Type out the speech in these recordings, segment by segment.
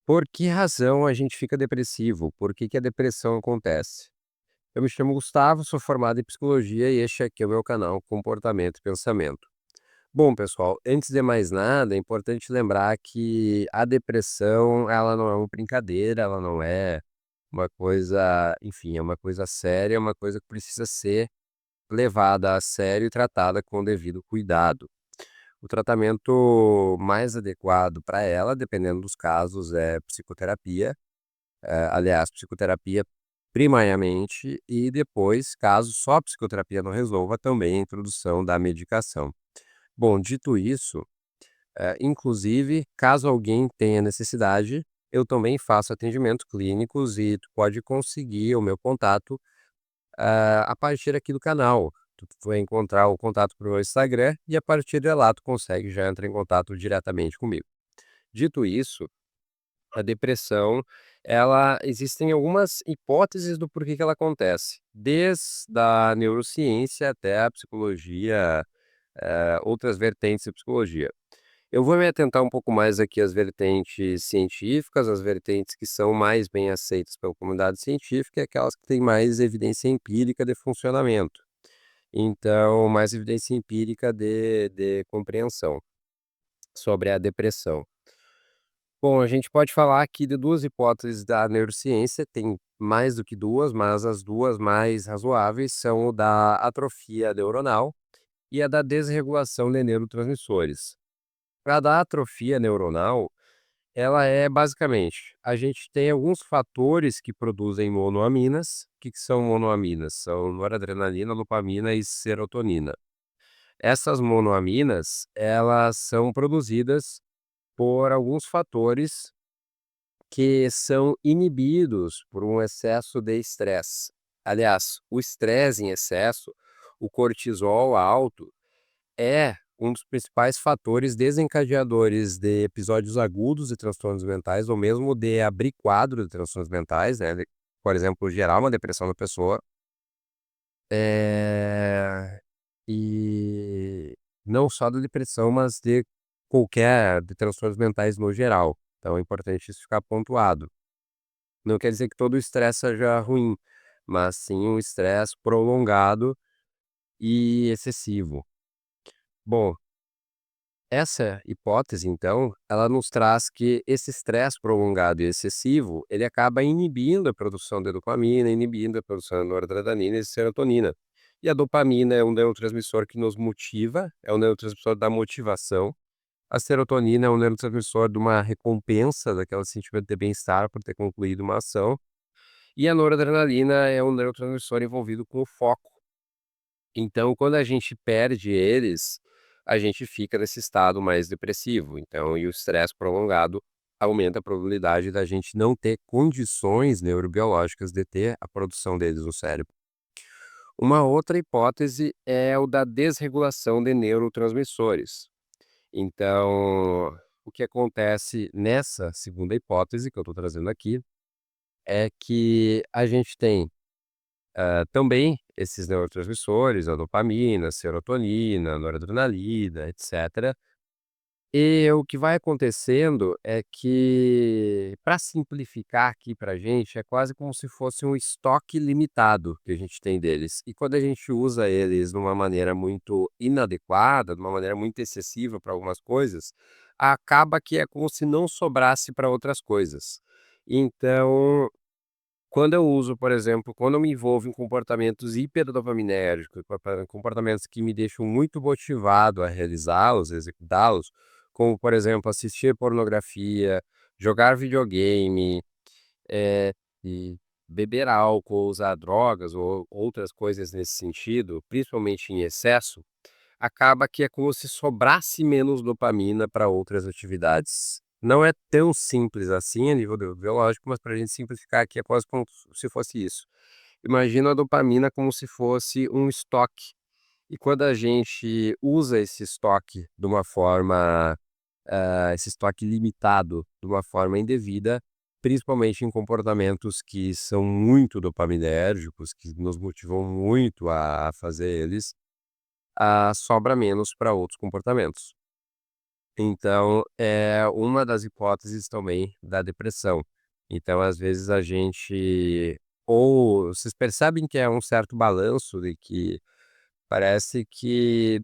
Por que razão a gente fica depressivo? Por que que a depressão acontece? Eu me chamo Gustavo, sou formado em psicologia e este aqui é o meu canal Comportamento e Pensamento. Bom, pessoal, antes de mais nada, é importante lembrar que a depressão, ela não é uma brincadeira, ela não é uma coisa, enfim, é uma coisa séria, é uma coisa que precisa ser levada a sério e tratada com o devido cuidado. O tratamento mais adequado para ela, dependendo dos casos, é psicoterapia. Aliás, psicoterapia primariamente e depois, caso só a psicoterapia não resolva, também a introdução da medicação. Bom, dito isso, inclusive, caso alguém tenha necessidade, eu também faço atendimentos clínicos e tu pode conseguir o meu contato, a partir aqui do canal. Tu vai encontrar o contato pro meu Instagram e a partir de lá tu consegue já entrar em contato diretamente comigo. Dito isso, a depressão, ela existem algumas hipóteses do porquê que ela acontece, desde a neurociência até a psicologia, outras vertentes da psicologia. Eu vou me atentar um pouco mais aqui às vertentes científicas, as vertentes que são mais bem aceitas pela comunidade científica e aquelas que têm mais evidência empírica de funcionamento. Então, mais evidência empírica de compreensão sobre a depressão. Bom, a gente pode falar aqui de 2 hipóteses da neurociência, tem mais do que 2, mas as 2 mais razoáveis são o da atrofia neuronal e a da desregulação de neurotransmissores. A da atrofia neuronal, ela é basicamente, a gente tem alguns fatores que produzem monoaminas. O que que são monoaminas? São noradrenalina, dopamina e serotonina. Essas monoaminas, elas são produzidas por alguns fatores que são inibidos por um excesso de estresse. Aliás, o estresse em excesso, o cortisol alto, é um dos principais fatores desencadeadores de episódios agudos de transtornos mentais, ou mesmo de abrir quadro de transtornos mentais, né? Por exemplo, gerar uma depressão na pessoa. E não só da depressão, mas de transtornos mentais no geral. Então é importante isso ficar pontuado. Não quer dizer que todo o estresse seja ruim, mas sim um estresse prolongado e excessivo. Bom, essa hipótese então, ela nos traz que esse estresse prolongado e excessivo, ele acaba inibindo a produção de dopamina, inibindo a produção de noradrenalina e serotonina. E a dopamina é um neurotransmissor que nos motiva, é um neurotransmissor da motivação. A serotonina é um neurotransmissor de uma recompensa, daquele sentimento de bem-estar por ter concluído uma ação. E a noradrenalina é um neurotransmissor envolvido com o foco. Então, quando a gente perde eles, a gente fica nesse estado mais depressivo. Então, e o estresse prolongado aumenta a probabilidade da gente não ter condições neurobiológicas de ter a produção deles no cérebro. Uma outra hipótese é o da desregulação de neurotransmissores. Então, o que acontece nessa segunda hipótese que eu estou trazendo aqui é que a gente tem também esses neurotransmissores, a dopamina, a serotonina, a noradrenalina, etcétera. E o que vai acontecendo é que, para simplificar aqui pra gente, é quase como se fosse um estoque limitado que a gente tem deles. E quando a gente usa eles de uma maneira muito inadequada, de uma maneira muito excessiva para algumas coisas, acaba que é como se não sobrasse para outras coisas. Então, quando eu uso, por exemplo, quando eu me envolvo em comportamentos hiperdopaminérgicos, comportamentos que me deixam muito motivado a realizá-los, executá-los, como, por exemplo, assistir pornografia, jogar videogame, eh, e beber álcool, usar drogas ou outras coisas nesse sentido, principalmente em excesso, acaba que é como se sobrasse menos dopamina para outras atividades. Não é tão simples assim a nível do biológico, mas para a gente simplificar aqui é quase como se fosse isso. Imagina a dopamina como se fosse um estoque. E quando a gente usa esse estoque de uma forma, esse estoque limitado de uma forma indevida, principalmente em comportamentos que são muito dopaminérgicos, que nos motivam muito a fazer eles, sobra menos para outros comportamentos. Então, é uma das hipóteses também da depressão. Então, às vezes, a gente ou vocês percebem que é um certo balanço de que parece que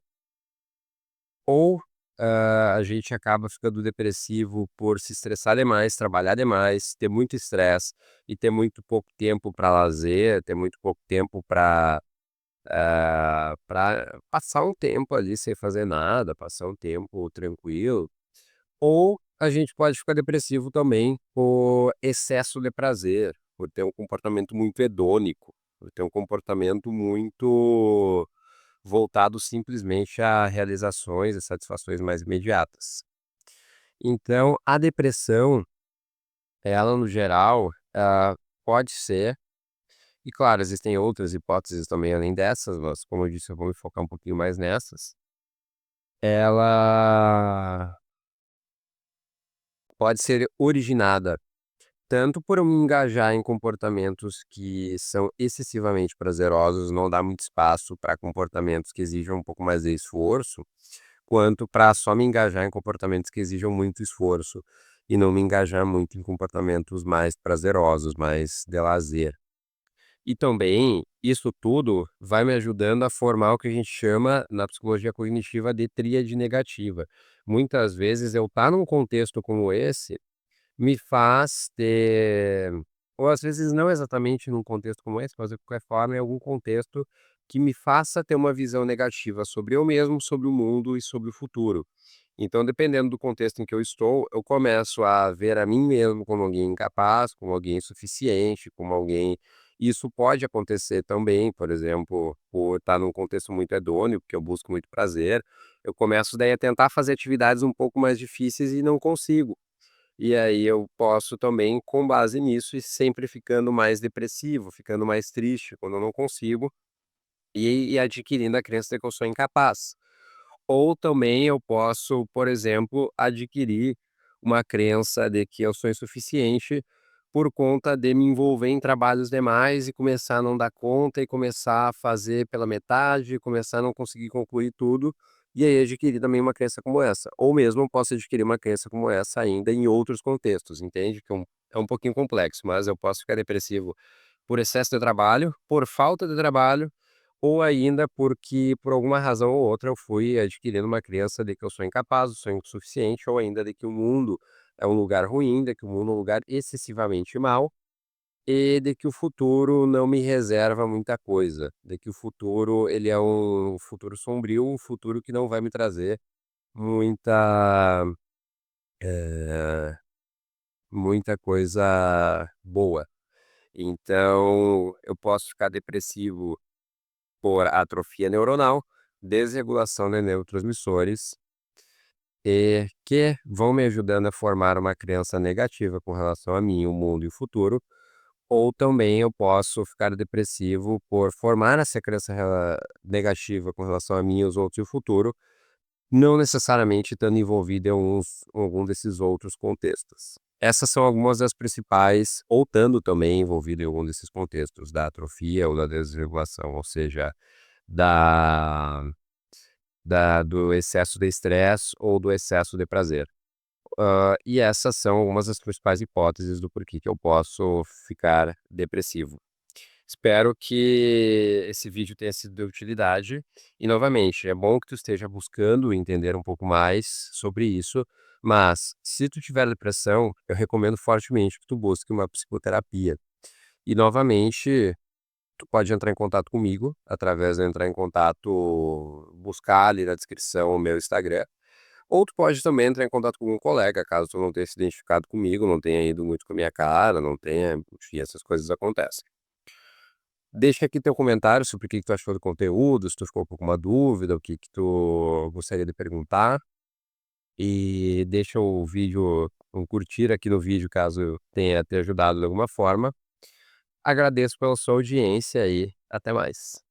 ou, a gente acaba ficando depressivo por se estressar demais, trabalhar demais, ter muito estresse e ter muito pouco tempo para lazer, ter muito pouco tempo para passar um tempo ali sem fazer nada, passar um tempo tranquilo. Ou a gente pode ficar depressivo também por excesso de prazer, por ter um comportamento muito hedônico, por ter um comportamento muito voltado simplesmente a realizações e satisfações mais imediatas. Então, a depressão, ela no geral, pode ser, e claro, existem outras hipóteses também além dessas, mas como eu disse, eu vou me focar um pouquinho mais nessas. Ela pode ser originada tanto por eu me engajar em comportamentos que são excessivamente prazerosos, não dá muito espaço para comportamentos que exijam um pouco mais de esforço, quanto para só me engajar em comportamentos que exijam muito esforço, e não me engajar muito em comportamentos mais prazerosos, mais de lazer. E também, isso tudo vai me ajudando a formar o que a gente chama, na psicologia cognitiva, de tríade negativa. Muitas vezes eu estar num contexto como esse me faz ter ou às vezes não exatamente num contexto como esse, mas de qualquer forma em algum contexto que me faça ter uma visão negativa sobre eu mesmo, sobre o mundo e sobre o futuro. Então, dependendo do contexto em que eu estou, eu começo a ver a mim mesmo como alguém incapaz, como alguém insuficiente, como alguém isso pode acontecer também, por exemplo, por estar num contexto muito hedônico, porque eu busco muito prazer, eu começo daí a tentar fazer atividades um pouco mais difíceis e não consigo. E aí eu posso também, com base nisso, ir sempre ficando mais depressivo, ficando mais triste quando eu não consigo, e adquirindo a crença de que eu sou incapaz. Ou também eu posso, por exemplo, adquirir uma crença de que eu sou insuficiente por conta de me envolver em trabalhos demais e começar a não dar conta e começar a fazer pela metade, começar a não conseguir concluir tudo, e aí adquirir também uma crença como essa. Ou mesmo eu posso adquirir uma crença como essa ainda em outros contextos, entende? Que é um pouquinho complexo, mas eu posso ficar depressivo por excesso de trabalho, por falta de trabalho, ou ainda porque, por alguma razão ou outra, eu fui adquirindo uma crença de que eu sou incapaz, eu sou insuficiente, ou ainda de que o mundo é um lugar ruim, de que o mundo é um lugar excessivamente mau, e de que o futuro não me reserva muita coisa, de que o futuro ele é um futuro sombrio, um futuro que não vai me trazer muita, eh, muita coisa boa. Então, eu posso ficar depressivo por atrofia neuronal, desregulação de neurotransmissores, e que vão me ajudando a formar uma crença negativa com relação a mim, o mundo e o futuro, ou também eu posso ficar depressivo por formar essa crença negativa com relação a mim, os outros e o futuro, não necessariamente estando envolvido em algum desses outros contextos. Essas são algumas das principais, ou estando também envolvido em algum desses contextos, da atrofia ou da desregulação, ou seja, da do excesso de estresse ou do excesso de prazer. E essas são algumas das principais hipóteses do porquê que eu posso ficar depressivo. Espero que esse vídeo tenha sido de utilidade e, novamente, é bom que tu esteja buscando entender um pouco mais sobre isso, mas se tu tiver depressão, eu recomendo fortemente que tu busque uma psicoterapia. E, novamente, tu pode entrar em contato comigo, através de entrar em contato buscar ali na descrição o meu Instagram, ou tu pode também entrar em contato com um colega, caso tu não tenha se identificado comigo, não tenha ido muito com a minha cara, não tenha enfim, essas coisas acontecem. Deixa aqui teu comentário sobre o que que tu achou do conteúdo, se tu ficou com alguma dúvida, o que que tu gostaria de perguntar, e deixa o vídeo um curtir aqui no vídeo, caso tenha te ajudado de alguma forma. Agradeço pela sua audiência e até mais.